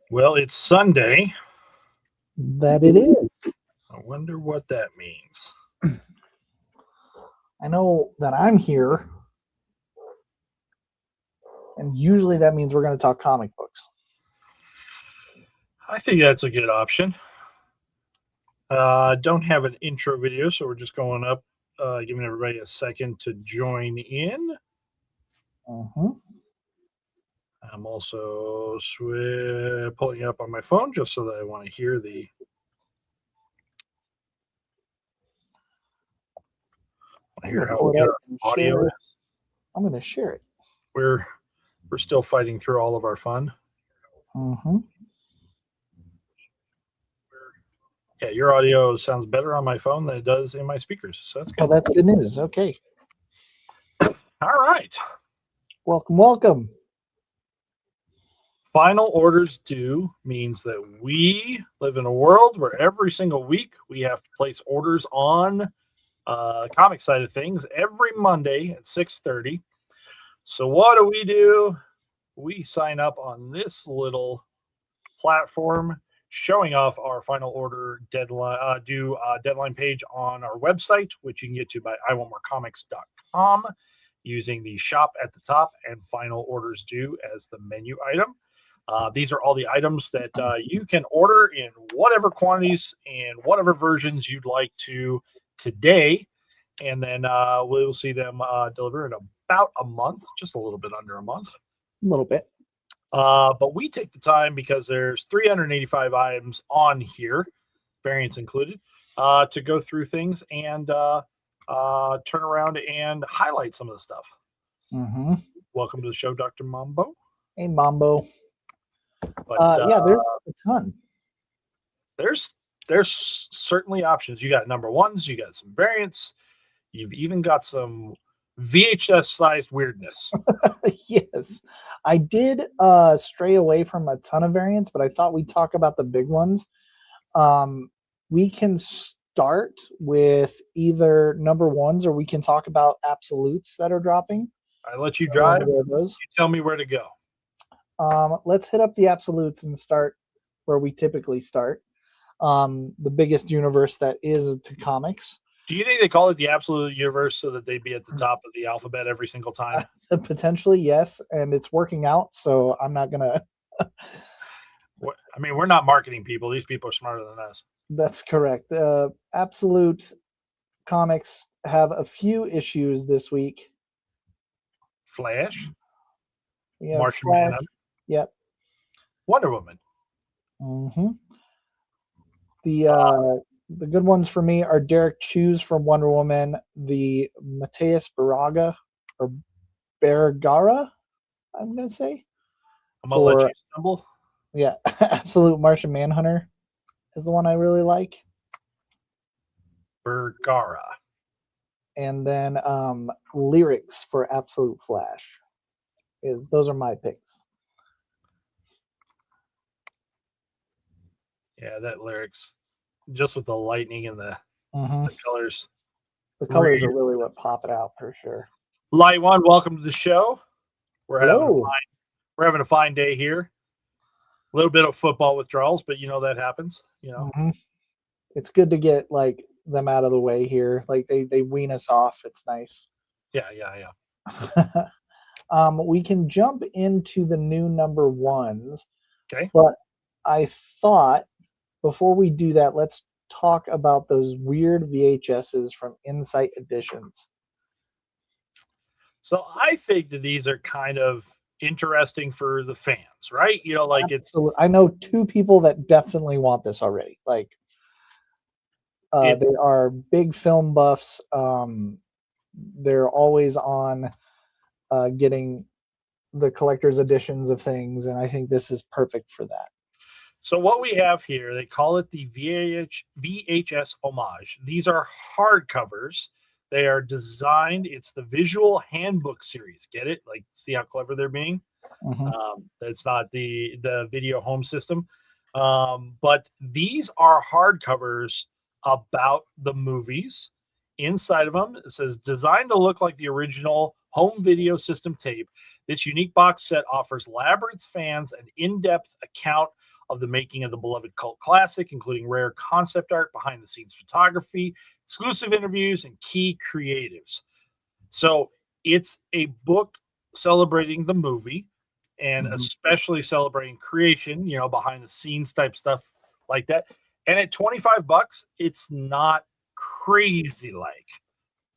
Well, it's Sunday. That it is. I wonder what that means. I know that I'm here, and usually that means we're going to talk comic books. I think that's a good option. Don't have an intro video, so we're just going up, giving everybody a second to join in. Mm-hmm. I'm also pulling it up on my phone just so that I want to hear the I'm hear going to how pull we it get up our and audio. share it. I'm going to share it. We're still fighting through all of our fun. Mm-hmm. Yeah, your audio sounds better on my phone than it does in my speakers, so that's good. Oh, that's good news. Okay. All right. Welcome. Final orders due means that we live in a world where every single week we have to place orders on comic side of things every Monday at 6:30. So what do? We sign up on this little platform showing off our final order deadline page on our website, which you can get to by iwantmorecomics.com using the shop at the top and final orders due as the menu item. These are all the items that you can order in whatever quantities and whatever versions you'd like to today. And then we'll see them deliver in about a month, just a little bit under a month. A little bit. But we take the time because there's 385 items on here, variants included, to go through things and turn around and highlight some of the stuff. Mm-hmm. Welcome to the show, Dr. Mambo. Hey, Mambo. But yeah, there's a ton. There's certainly options. You got number ones, you got some variants, you've even got some VHS sized weirdness. Yes. I did stray away from a ton of variants, but I thought we'd talk about the big ones. We can start with either number ones or we can talk about absolutes that are dropping. I let you drive. Those. You tell me where to go. Let's hit up the absolutes and start where we typically start. The biggest universe that is to comics. Do you think they call it the absolute universe so that they'd be at the top of the alphabet every single time? Potentially, yes, and it's working out, so I'm not gonna. I mean, we're not marketing people. These people are smarter than us. That's correct. Absolute Comics have a few issues this week. Flash. Yeah, Martian Flash. Manhunter. Yep. Wonder Woman. Mm-hmm. The good ones for me are Derek Chews from Wonder Woman, the Mateus Baraga or Bergara, I'm gonna say. I'm gonna let you stumble. Yeah, Absolute Martian Manhunter is the one I really like. Bergara. And then Lyrics for Absolute Flash. Those are my picks. Yeah, that Lyrics, just with the lightning and the colors. The colors are really what pop it out for sure. Light One, welcome to the show. We're having a fine day here. A little bit of football withdrawals, but you know that happens. You know, it's good to get like them out of the way here. Like they wean us off. It's nice. Yeah. We can jump into the new number ones. Okay. But I thought before we do that, let's talk about those weird VHSs from Insight Editions. So I think that these are kind of interesting for the fans, right? You know, like Absolutely. I know two people that definitely want this already. Like they are big film buffs. They're always on getting the collector's editions of things, and I think this is perfect for that. So what we have here, they call it the VHS homage. These are hardcovers. They are designed. It's the visual handbook series. Get it? Like, see how clever they're being? It's not the video home system. But these are hardcovers about the movies. Inside of them, it says, designed to look like the original home video system tape. This unique box set offers Labyrinth fans an in-depth account of the making of the beloved cult classic, including rare concept art, behind-the-scenes photography, exclusive interviews, and key creatives. So it's a book celebrating the movie and especially celebrating creation, behind the scenes type stuff like that. And at $25, it's not crazy like.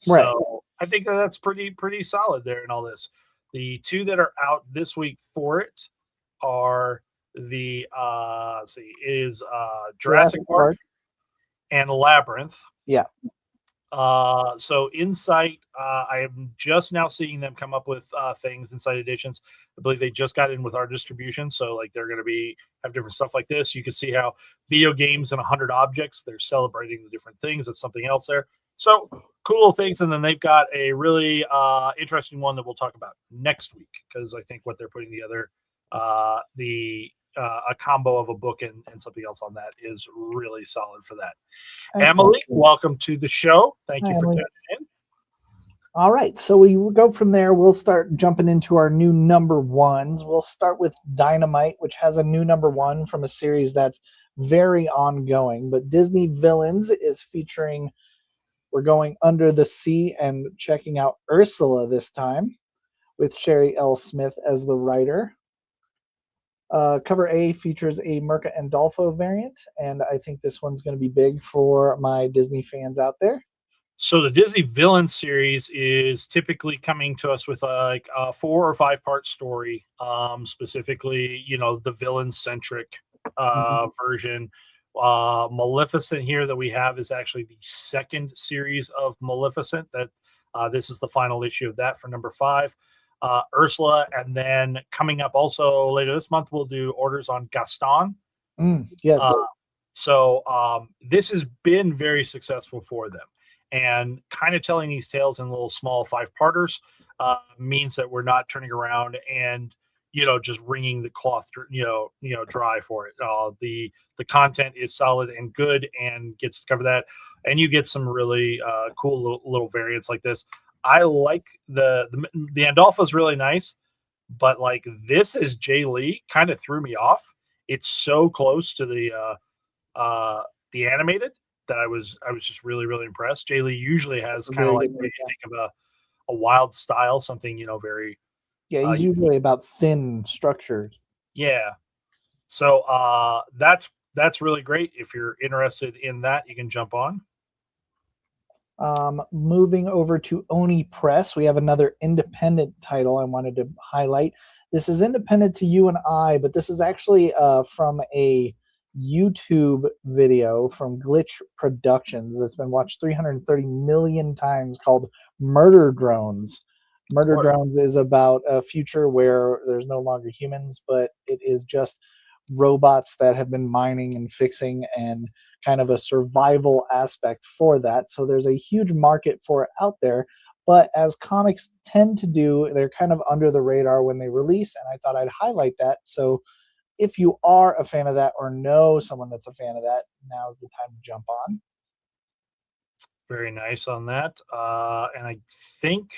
Right. So I think that's pretty solid there in all this. The two that are out this week for it are the let's see, is Jurassic Park and Labyrinth. Yeah. So Insight, I am just now seeing them come up with things, Insight Editions. I believe they just got in with our distribution, so like they're going to have different stuff like this. You can see how video games and 100 objects, they're celebrating the different things. That's something else there. So cool things, and then they've got a really interesting one that we'll talk about next week, because I think what they're putting together, a combo of a book and something else on that is really solid for that. Excellent. Emily, welcome to the show. Thank you for tuning in. All right, so we will go from there. We'll start jumping into our new number ones. We'll start with Dynamite, which has a new number one from a series that's very ongoing. But Disney Villains is featuring, we're going under the sea and checking out Ursula this time, with Sherry L. Smith as the writer. Cover A features a Mirka and Dolfo variant, and I think this one's going to be big for my Disney fans out there. So the Disney Villain series is typically coming to us with like a 4 or 5 part story, specifically, the villain-centric version. Maleficent here that we have is actually the second series of Maleficent. This is the final issue of that for number 5. Ursula, and then coming up also later this month, we'll do orders on Gaston. Yes. So this has been very successful for them, and kind of telling these tales in little small 5-parters means that we're not turning around and just wringing the cloth dry for it. The content is solid and good and gets to cover that, and you get some really cool little variants like this. I like the Andolfo is really nice, but like this is Jay Lee kind of threw me off. It's so close to the animated that I was just really, really impressed. Jay Lee usually has kind of like, you think of a Wild style, something very. Yeah, he's usually about thin structures. Yeah, so that's really great. If you're interested in that, you can jump on. Moving over to Oni Press, we have another independent title I wanted to highlight. This is independent to you and I, but this is actually from a YouTube video from Glitch Productions that's been watched 330 million times, called Murder Drones. Murder Drones is about a future where there's no longer humans, but it is just robots that have been mining and fixing, and kind of a survival aspect for that. So there's a huge market for it out there, but as comics tend to do, they're kind of under the radar when they release, and I thought I'd highlight that. So if you are a fan of that or know someone that's a fan of that, now's the time to jump on. Very nice on that. And I think,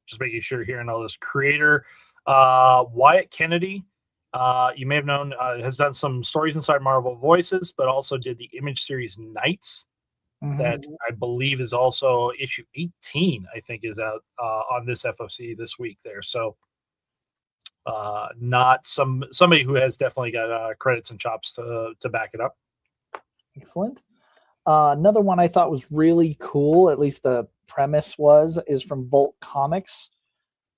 just making sure here and all this, creator Wyatt Kennedy, you may have known, has done some stories inside Marvel Voices, but also did the Image series Knights, that I believe is also issue 18, I think, is out on this FOC this week there. So not somebody who has definitely got credits and chops to back it up. Excellent. Another one I thought was really cool, at least the premise is from Volt Comics.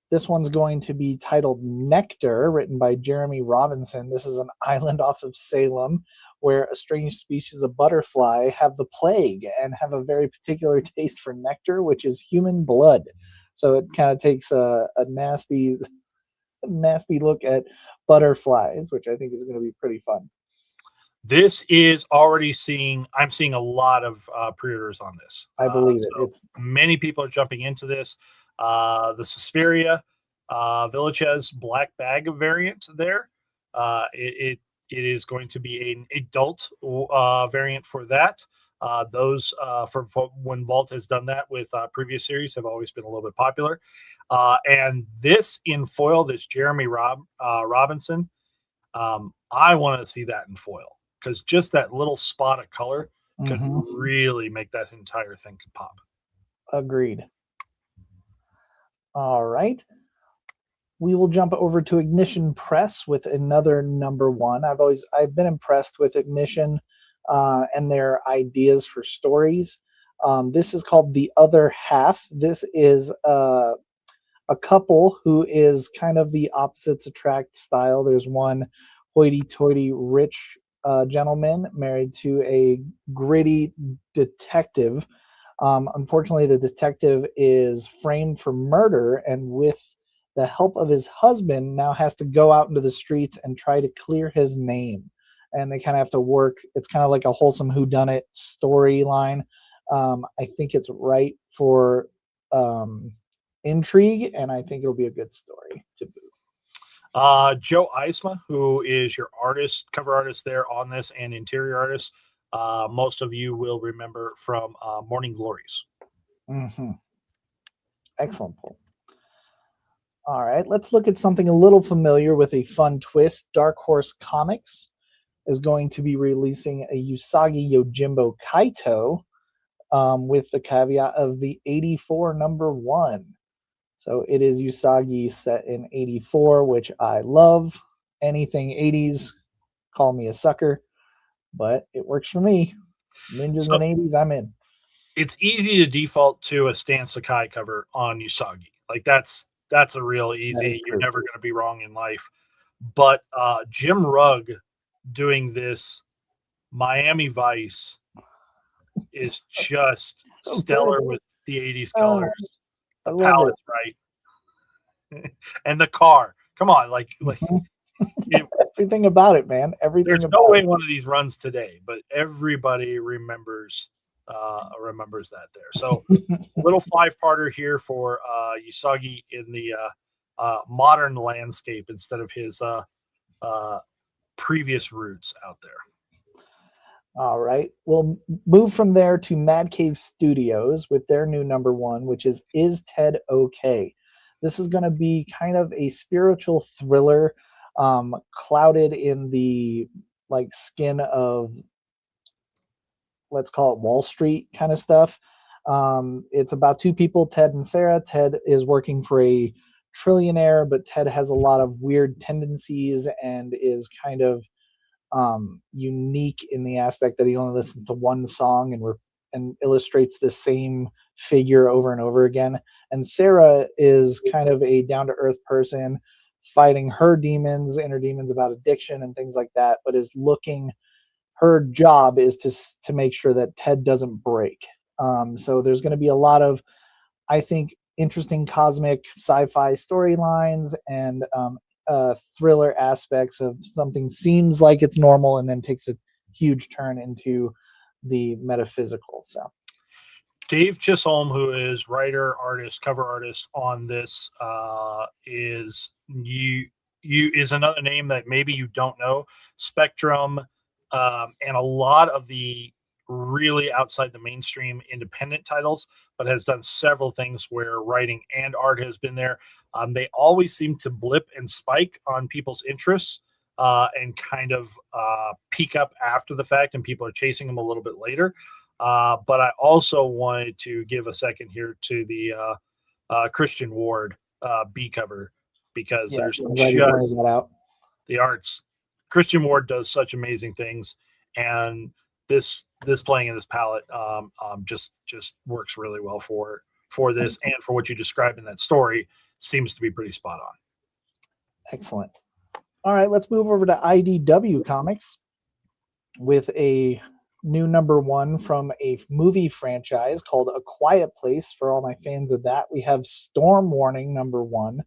This one's going to be titled Nectar, written by Jeremy Robinson. This is an island off of Salem where a strange species of butterfly have the plague and have a very particular taste for nectar, which is human blood. So it kind of takes a nasty look at butterflies, which I think is going to be pretty fun. This is already I'm seeing a lot of pre-orders on this. I believe it. It's many people are jumping into this. The Suspiria Villages Black Bag variant there. It is going to be an adult variant for that. Those from when Vault has done that with previous series have always been a little bit popular. And this in foil, this Jeremy Robinson, I want to see that in foil because just that little spot of color could Mhm. really make that entire thing pop. Agreed. All right. We will jump over to Ignition Press with another number one. I've been impressed with Ignition and their ideas for stories. This is called The Other Half. This is a couple who is kind of the opposites attract style. There's one hoity-toity rich gentleman married to a gritty detective. Unfortunately, the detective is framed for murder, and with the help of his husband, now has to go out into the streets and try to clear his name. And they kind of have to work. It's kind of like a wholesome whodunit storyline. I think it's right for intrigue, and I think it'll be a good story to boot. Joe Eisma, who is your cover artist there on this, and interior artist. Most of you will remember from Morning Glories. Mm-hmm. Excellent pull. All right, let's look at something a little familiar with a fun twist. Dark Horse Comics is going to be releasing a Usagi Yojimbo Kaito with the caveat of the 84 number one. So it is Usagi set in 84, which I love. Anything 80s, call me a sucker, but it works for me. Ninjas in 80s, I'm in. It's easy to default to a Stan Sakai cover on Usagi. Like that's a real easy. You're never going to be wrong in life. But Jim Rugg doing this Miami Vice is just stellar with the 80s colors. The palette's right. And the car. Come on, like everything about it, man. Everything. There's no way one of these runs today, but everybody remembers that there. So a little 5-parter here for Usagi in the modern landscape instead of his previous roots out there. All right. We'll move from there to Mad Cave Studios with their new number one, which Is Ted Okay? This is going to be kind of a spiritual thriller, clouded in the skin of, let's call it Wall Street kind of stuff. It's about two people, Ted and Sarah. Ted is working for a trillionaire, but Ted has a lot of weird tendencies and is kind of unique in the aspect that he only listens to one song and illustrates the same figure over and over again. And Sarah is kind of a down-to-earth person fighting her demons, inner demons about addiction and things like that, but her job is to make sure that Ted doesn't break. So there's going to be a lot of, I think, interesting cosmic sci-fi storylines and thriller aspects of something seems like it's normal and then takes a huge turn into the metaphysical. So Dave Chisholm, who is writer, artist, cover artist on this, is another name that maybe you don't know. Spectrum, and a lot of the really outside the mainstream independent titles, but has done several things where writing and art has been there. They always seem to blip and spike on people's interests and kind of peak up after the fact, and people are chasing them a little bit later. But I also wanted to give a second here to the Christian Ward B cover, because there's just the arts. Christian Ward does such amazing things, and this playing in this palette just works really well for this, and for what you described in that story seems to be pretty spot on. Excellent. All right, let's move over to IDW Comics with a new number one from a movie franchise called A Quiet Place. For all my fans of that, we have Storm Warning number one.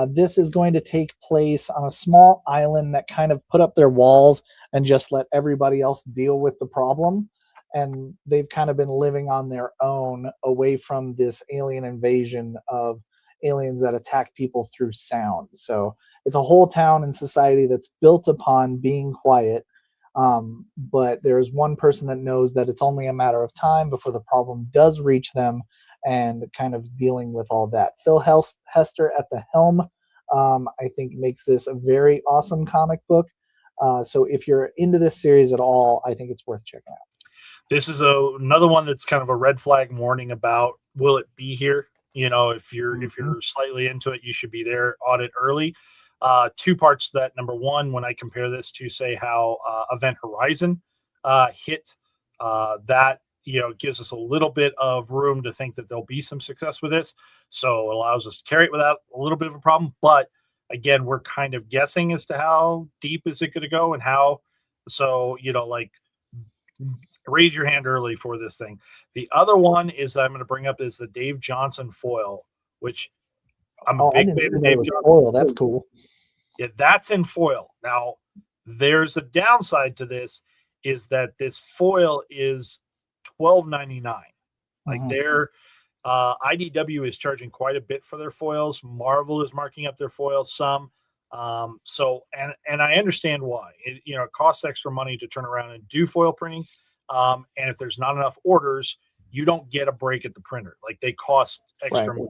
This is going to take place on a small island that kind of put up their walls and just let everybody else deal with the problem. And they've kind of been living on their own away from this alien invasion of aliens that attack people through sound. So it's a whole town and society that's built upon being quiet. But there's one person that knows that it's only a matter of time before the problem does reach them, and kind of dealing with all that. Phil Hester at the helm. I think makes this a very awesome comic book. So if you're into this series at all, I think it's worth checking out. This is another one that's kind of a red flag warning about, will it be here? If you're slightly into it, you should be there on it early. Two parts to that. Number one, when I compare this to, say, how Event Horizon hit, that gives us a little bit of room to think that there'll be some success with this. So it allows us to carry it without a little bit of a problem. But again, we're kind of guessing as to how deep is it going to go and how. So raise your hand early for this thing. The other one is that I'm going to bring up is the Dave Johnson foil, which I'm a big fan of Dave Johnson. Foil. That's cool. Yeah, that's in foil. Now, there's a downside to this, is that this foil is $12.99. Like their IDW is charging quite a bit for their foils. Marvel is marking up their foils some. So I understand why. It costs extra money to turn around and do foil printing. And if there's not enough orders, you don't get a break at the printer. Like, they cost extra money.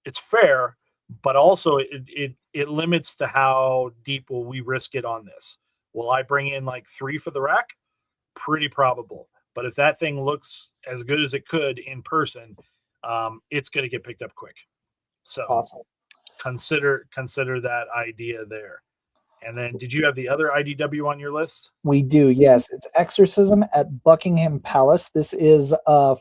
It's fair, but also it limits to how deep will we risk it on this. Will I bring in like 3 for the rack? Pretty probable. But if that thing looks as good as it could in person, it's going to get picked up quick. So awesome. Consider that idea there. And then, did you have the other IDW on your list? We do, yes. It's Exorcism at Buckingham Palace. This is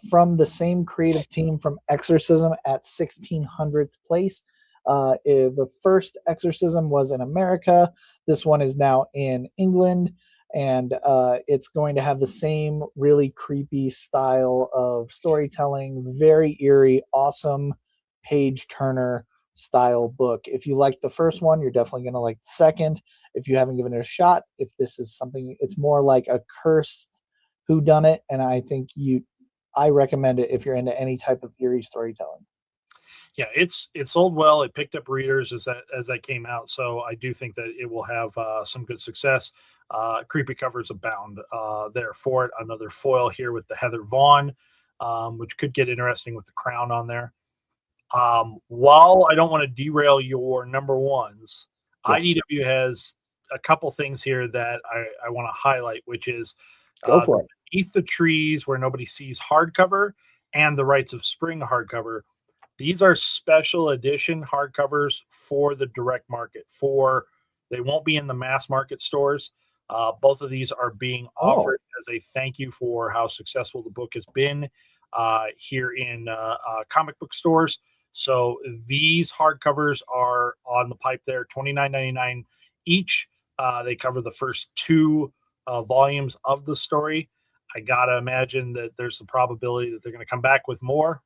from the same creative team from Exorcism at 1600th Place. The first Exorcism was in America. This one is now in England, and it's going to have the same really creepy style of storytelling, very eerie, awesome page turner style book. If you like the first one, you're definitely going to like the second. If you haven't given it a shot, if this is something, it's more like a cursed whodunit, and I recommend it if you're into any type of eerie storytelling. Yeah, it's sold well. It picked up readers as that came out, so I do think that it will have some good success. Creepy covers abound there for it. Another foil here with the Heather Vaughn, which could get interesting with the crown on there. While I don't want to derail your number ones, IDW has a couple things here that I want to highlight, which is Beneath the Trees Where Nobody Sees hardcover and The Rites of Spring hardcover. These are special edition hardcovers for the direct market. They won't be in the mass market stores. Both of these are being offered as a thank you for how successful the book has been here in comic book stores. So these hardcovers are on the pipe there, $29.99 each. They cover the first 2 volumes of the story. I gotta imagine that there's the probability that they're going to come back with more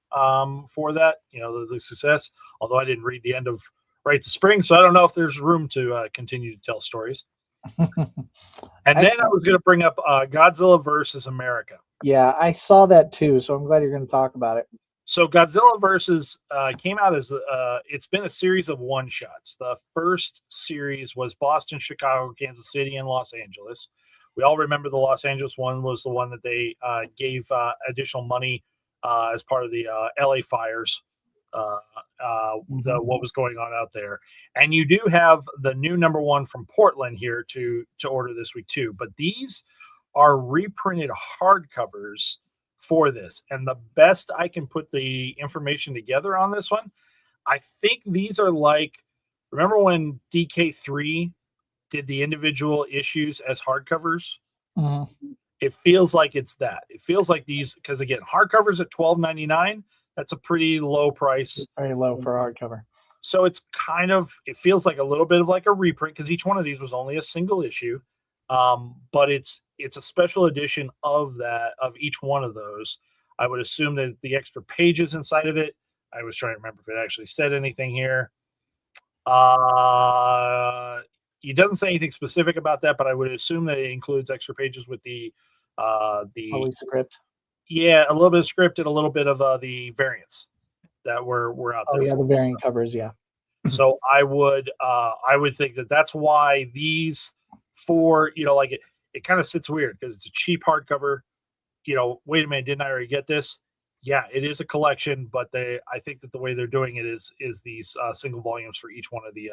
for that, the success. Although I didn't read the end of Rites of Spring, so I don't know if there's room to continue to tell stories. And then I was going to bring up Godzilla versus America. Yeah, I saw that too, so I'm glad you're going to talk about it. So Godzilla versus came out as it's been a series of one-shots. The first series was Boston, Chicago, Kansas City, and Los Angeles. We all remember the Los Angeles one was the one that they gave additional money as part of the LA fires, what was going on out there. And you do have the new number 1 from Portland here to order this week too. But these are reprinted hardcovers for this. And the best I can put the information together on this one, I think these are like, remember when DK3 did the individual issues as hardcovers? It feels like it's that. It feels like these, because again, hardcovers at $12.99, that's a pretty low price. It's very low for a hardcover. So it feels like a little bit of like a reprint, because each one of these was only a single issue. But it's a special edition of each one of those. I would assume that the extra pages inside of it, I was trying to remember if it actually said anything here. It doesn't say anything specific about that, but I would assume that it includes extra pages with the script. Yeah, a little bit of script and a little bit of the variants that were out there. Oh yeah, the variant covers, yeah. So I would think that that's why these 4, it kind of sits weird because it's a cheap hardcover. Wait a minute, didn't I already get this? yeah, it is a collection, but I think that the way they're doing it is these single volumes for each one of the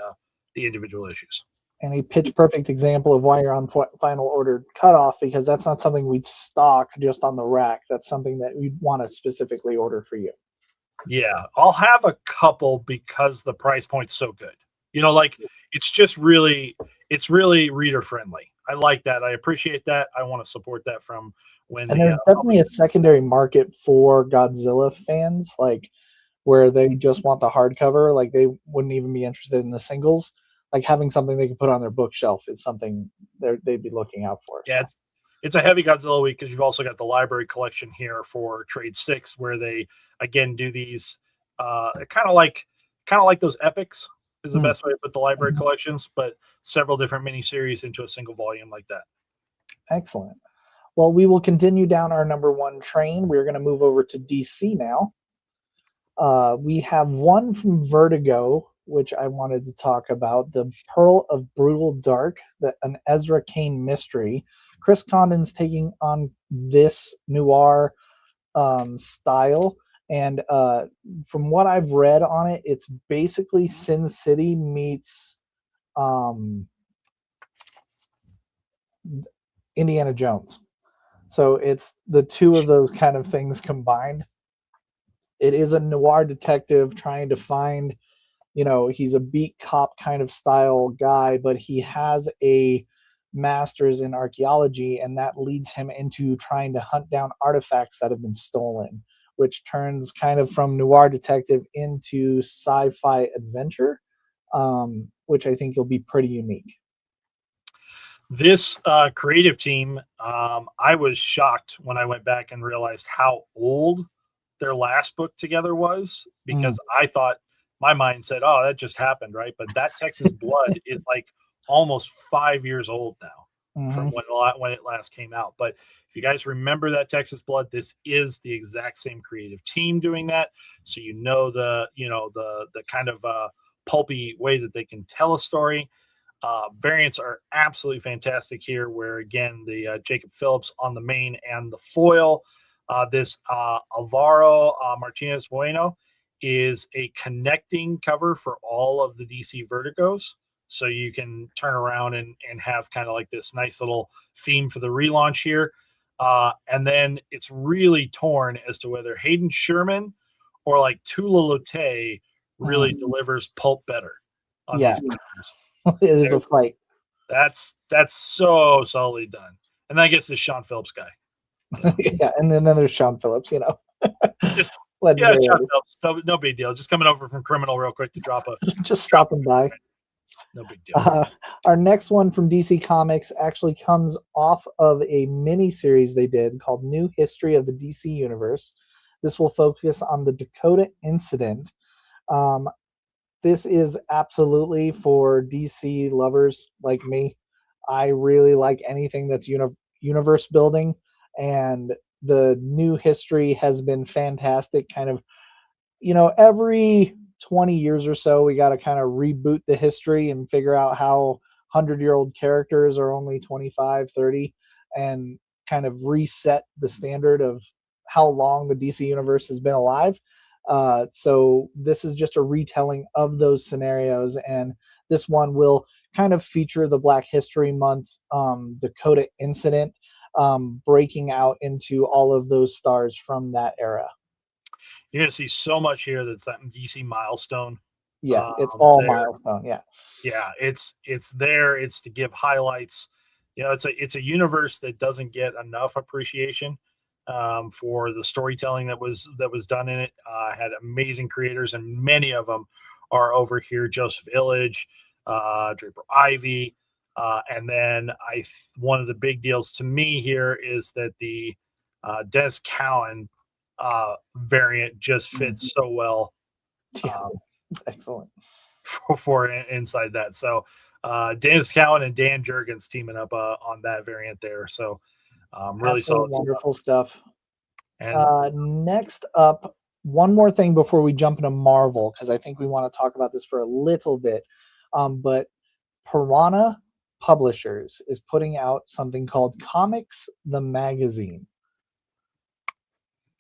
individual issues. And a pitch perfect example of why you're on final order cutoff, because that's not something we'd stock just on the rack. That's something that we'd want to specifically order for you. Yeah, I'll have a couple because the price point's so good. Like it's really reader friendly. I like that. I appreciate that. I want to support that from when And there's definitely a secondary market for Godzilla fans, like where they just want the hardcover, like they wouldn't even be interested in the singles. Like having something they can put on their bookshelf is something they'd be looking out for. Yeah, so. It's a heavy Godzilla week because you've also got the library collection here for Trade 6, where they again do these kind of like those epics is the best way to put the library collections, but several different miniseries into a single volume like that. Excellent. Well, we will continue down our number one train. We're going to move over to DC now. We have one from Vertigo, which I wanted to talk about, the Pearl of Brutal Dark, an Ezra Kane mystery. Chris Condon's taking on this noir style, and from what I've read on it, it's basically Sin City meets Indiana Jones. So it's the two of those kind of things combined. It is a noir detective trying to find, he's a beat cop kind of style guy, but he has a master's in archaeology, and that leads him into trying to hunt down artifacts that have been stolen, which turns kind of from noir detective into sci-fi adventure, which I think will be pretty unique. This creative team, I was shocked when I went back and realized how old their last book together was, because I thought, my mind said, oh, that just happened, right? But that Texas Blood is like almost 5 years old now from when it last came out. But if you guys remember that Texas Blood, this is the exact same creative team doing that. So the kind of pulpy way that they can tell a story. Variants are absolutely fantastic here, where again the Jacob Phillips on the main and the foil. This Alvaro Martinez Bueno is a connecting cover for all of the DC Vertigos. So you can turn around and have kind of like this nice little theme for the relaunch here. And then it's really torn as to whether Hayden Sherman or like Tula Lotay really delivers pulp better on these covers. It is a fight. That's so solidly done. And then I guess this Sean Phillips guy. Yeah, and then there's Sean Phillips, Just Sean Phillips, no big deal. Just coming over from Criminal real quick to drop a just stopping by. No big deal. Our next one from DC Comics actually comes off of a mini series they did called New History of the DC Universe. This will focus on the Dakota Incident. This is absolutely for DC lovers like me. I really like anything that's universe building, and the New History has been fantastic. Kind of, every 20 years or so, we got to kind of reboot the history and figure out how 100-year-old characters are only 25, 30, and kind of reset the standard of how long the DC universe has been alive. So this is just a retelling of those scenarios, and this one will kind of feature the Black History Month Dakota Incident, breaking out into all of those stars from that era. You're going to see so much here that's that DC milestone. Yeah, it's all milestone. Yeah, it's there. It's to give highlights. It's a universe that doesn't get enough appreciation for the storytelling that was done in it. Had amazing creators, and many of them are over here. Joseph Illidge, Draper Ivy, and then one of the big deals to me here is that the Dennis Cowan variant just fits so well. Yeah, it's excellent for inside that. So Dennis Cowan and Dan Jurgens teaming up on that variant there. So really solid, wonderful stuff. And next up, one more thing before we jump into Marvel, because I think we want to talk about this for a little bit. But Piranha Publishers is putting out something called Comics the Magazine.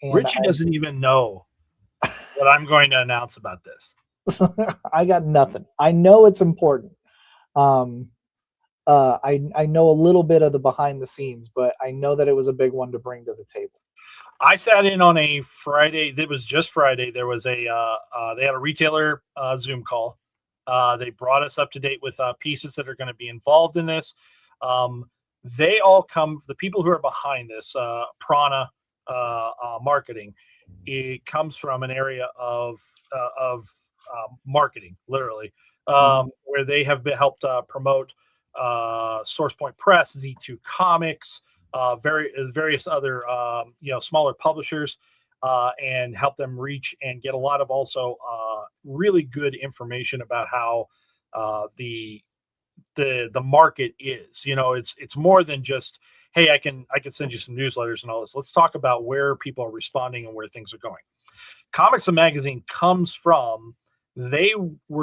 And Richie doesn't even know what I'm going to announce about this. I got nothing. I know it's important. I know a little bit of the behind the scenes, but I know that it was a big one to bring to the table. I sat in on a Friday. It was just Friday. There was they had a retailer Zoom call. They brought us up to date with pieces that are going to be involved in this. They all come. The people who are behind this, Prana Marketing, it comes from an area of marketing, literally, where they have been helped promote SourcePoint Press, Z2 Comics, various other smaller publishers, and help them reach and get a lot of also really good information about how the market is. It's more than just, hey, I can send you some newsletters and all this. Let's talk about where people are responding and where things are going. Comics and Magazine comes from, they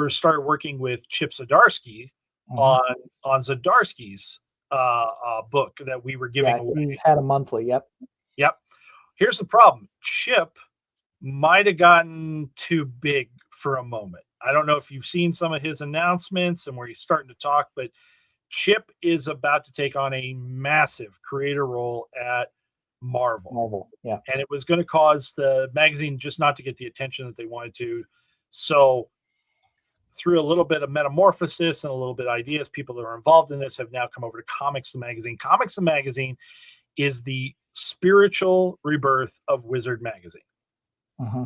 started working with Chip Zdarsky on Zdarsky's book that we were giving away. He's had a monthly. Yep. Here's the problem. Chip might have gotten too big for a moment. I don't know if you've seen some of his announcements and where he's starting to talk, but Chip is about to take on a massive creator role at Marvel. Yeah. And it was going to cause the magazine just not to get the attention that they wanted to. So through a little bit of metamorphosis and a little bit of ideas, people that are involved in this have now come over to Comics the Magazine. Comics the Magazine is the spiritual rebirth of Wizard Magazine.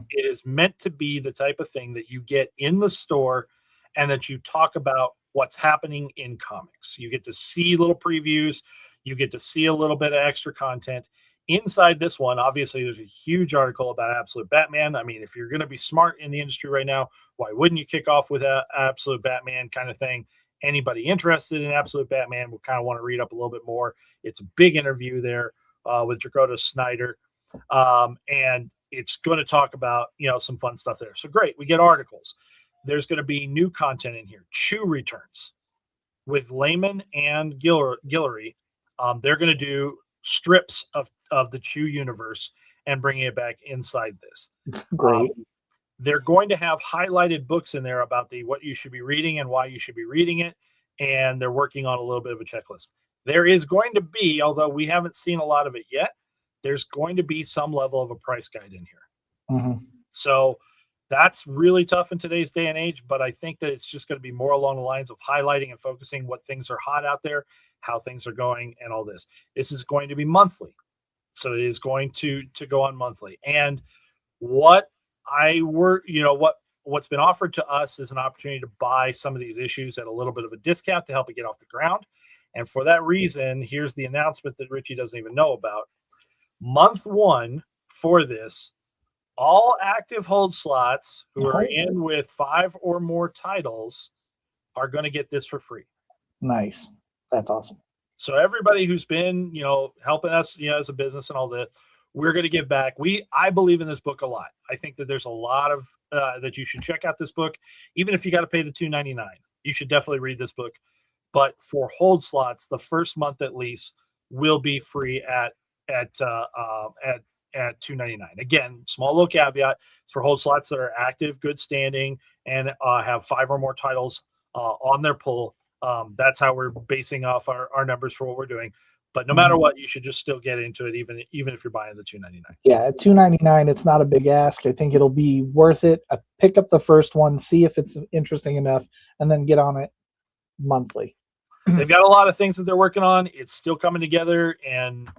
It is meant to be the type of thing that you get in the store and that you talk about what's happening in comics. You get to see little previews. You get to see a little bit of extra content. Inside this one, obviously, there's a huge article about Absolute Batman. I mean, if you're going to be smart in the industry right now, why wouldn't you kick off with an Absolute Batman kind of thing? Anybody interested in Absolute Batman will kind of want to read up a little bit more. It's a big interview there with Dakota Snyder. And it's going to talk about, some fun stuff there. So great. We get articles. There's going to be new content in here. Chew returns with Layman and Guillory. They're going to do strips of the Chew universe and bringing it back inside this. Great. They're going to have highlighted books in there about what you should be reading and why you should be reading it. And they're working on a little bit of a checklist. There is going to be, although we haven't seen a lot of it yet, there's going to be some level of a price guide in here. So that's really tough in today's day and age, but I think that it's just going to be more along the lines of highlighting and focusing what things are hot out there, how things are going, and all this. This is going to be monthly. So it is going to go on monthly. And what's been offered to us is an opportunity to buy some of these issues at a little bit of a discount to help it get off the ground. And for that reason, here's the announcement that Richie doesn't even know about. Month 1 for this, all active hold slots who are in with 5 or more titles are going to get this for free. Nice. That's awesome. So everybody who's been, helping us, as a business and all that, we're going to give back. I believe in this book a lot. I think that there's a lot of that you should check out this book, even if you got to pay the $2.99. You should definitely read this book. But for hold slots, the first month at least will be free at $2.99. Again, small little caveat. It's for hold slots that are active, good standing, and have 5 or more titles on their pull. That's how we're basing off our numbers for what we're doing. But no matter what, you should just still get into it, even if you're buying the $2.99. Yeah, at $2.99, it's not a big ask. I think it'll be worth it. Pick up the first one, see if it's interesting enough, and then get on it monthly. They've got a lot of things that they're working on. It's still coming together, and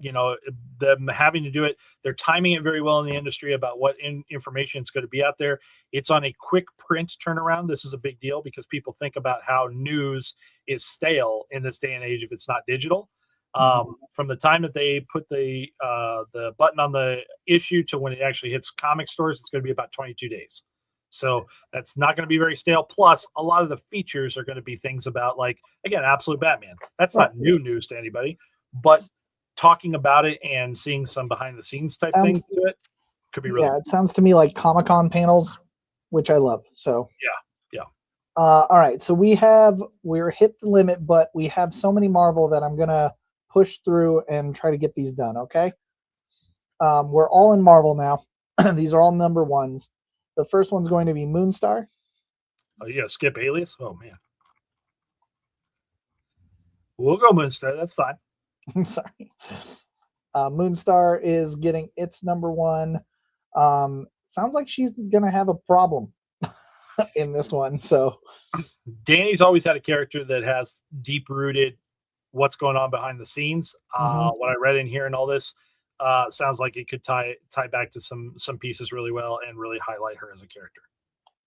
them having to do it, they're timing it very well in the industry about what information is going to be out there. It's on a quick print turnaround. This is a big deal because people think about how news is stale in this day and age if it's not digital. From the time that they put the button on the issue to when it actually hits comic stores, it's going to be about 22 days. So that's not going to be very stale. Plus, a lot of the features are going to be things about, like, again, Absolute Batman. That's not new news to anybody, but talking about it and seeing some behind the scenes type things to it could be really good. It sounds to me like Comic-Con panels, which I love. So yeah. All right, so we're hit the limit, but we have so many Marvel that I'm gonna push through and try to get these done. Okay. We're all in Marvel now. These are all number ones. The first one's going to be Moonstar. Oh, you gotta skip Alias? Oh man. We'll go Moonstar. That's fine. Sorry. Moonstar is getting its number one. Sounds like she's gonna have a problem in this one. So Danny's always had a character that has deep rooted what's going on behind the scenes. What I read in here and all this sounds like it could tie back to some pieces really well and really highlight her as a character.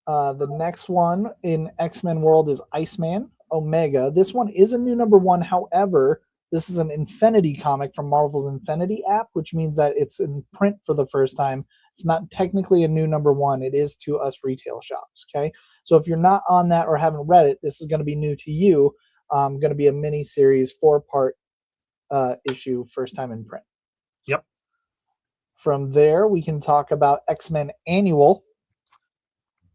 The next one in X-Men world is Iceman Omega. This one is a new number one. However, this is an Infinity comic from Marvel's Infinity app, which means that it's in print for the first time. It's not technically a new number one. It is to us retail shops. Okay. So if you're not on that or haven't read it, this is going to be new to you. Going to be a mini series, 4-part issue, first time in print. Yep. From there, we can talk about X-Men Annual.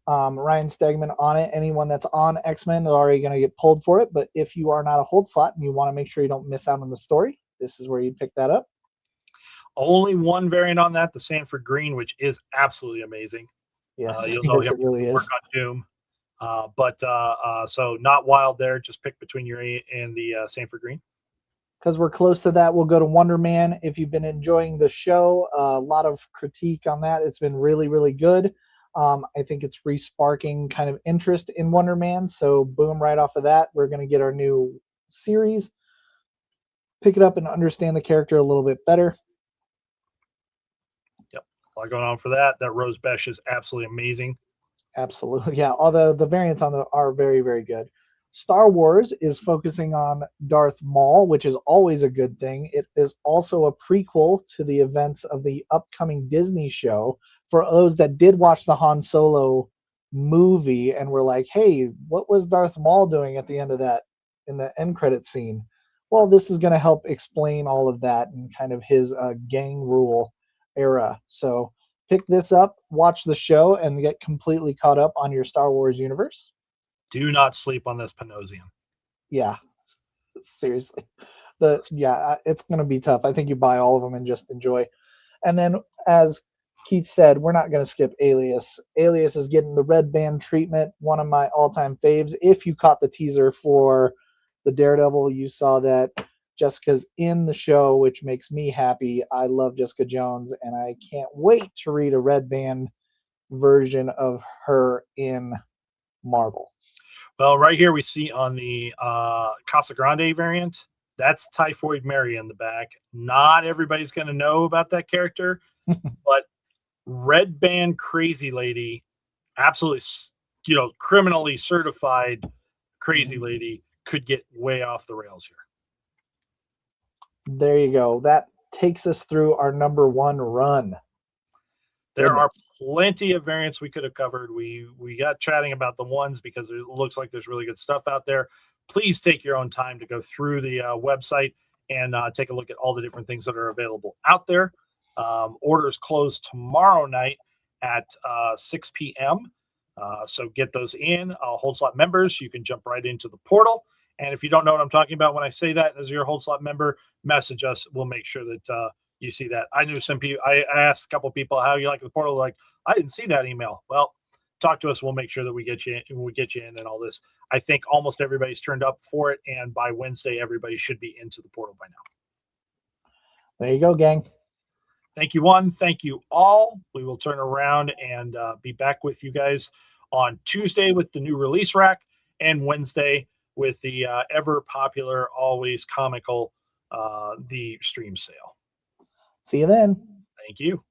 Ryan Stegman on it. Anyone that's on X-Men is already going to get pulled for it. But if you are not a hold slot and you want to make sure you don't miss out on the story, this is where you pick that up. Only one variant on that, the Sanford Green, which is absolutely amazing. Yes, you'll know it really is. On Doom. So not wild there. Just pick between your and the Sanford Green. Because we're close to that, we'll go to Wonder Man. If you've been enjoying the show, a lot of critique on that. It's been really, really good. I think it's re-sparking kind of interest in Wonder Man. So boom, right off of that, we're going to get our new series. Pick it up and understand the character a little bit better. Yep. A lot going on for that. That Rose Besh is absolutely amazing. Absolutely. Yeah. Although the variants on it are very, very good. Star Wars is focusing on Darth Maul, which is always a good thing. It is also a prequel to the events of the upcoming Disney show. For those that did watch the Han Solo movie and were like, hey, what was Darth Maul doing at the end of that in the end credit scene? Well, this is going to help explain all of that and kind of his gang rule era. So pick this up, watch the show, and get completely caught up on your Star Wars universe. Do not sleep on this Panosian. Yeah, seriously. It's going to be tough. I think you buy all of them and just enjoy. And then, as Keith said, we're not going to skip Alias. Alias is getting the red band treatment, one of my all-time faves. If you caught the teaser for the Daredevil, you saw that Jessica's in the show, which makes me happy. I love Jessica Jones, and I can't wait to read a red band version of her in Marvel. Well, right here we see on the Casa Grande variant, that's Typhoid Mary in the back. Not everybody's going to know about that character, but Red Band Crazy Lady, absolutely, criminally certified crazy lady, could get way off the rails here. There you go. That takes us through our number one run. There are plenty of variants we could have covered. We got chatting about the ones because it looks like there's really good stuff out there. Please take your own time to go through the website and take a look at all the different things that are available out there. Orders close tomorrow night at 6 p.m. So get those in. Hold Slot members, you can jump right into the portal. And if you don't know what I'm talking about when I say that, as your Hold Slot member, message us. We'll make sure that you see that. I knew some people. I asked a couple people how you like the portal. Like, I didn't see that email. Well, talk to us. We'll make sure that we get you in and all this. I think almost everybody's turned up for it, and by Wednesday, everybody should be into the portal by now. There you go, gang. Thank you, one. Thank you all. We will turn around and be back with you guys on Tuesday with the new release rack, and Wednesday with the ever popular, always comical, the stream sale. See you then. Thank you.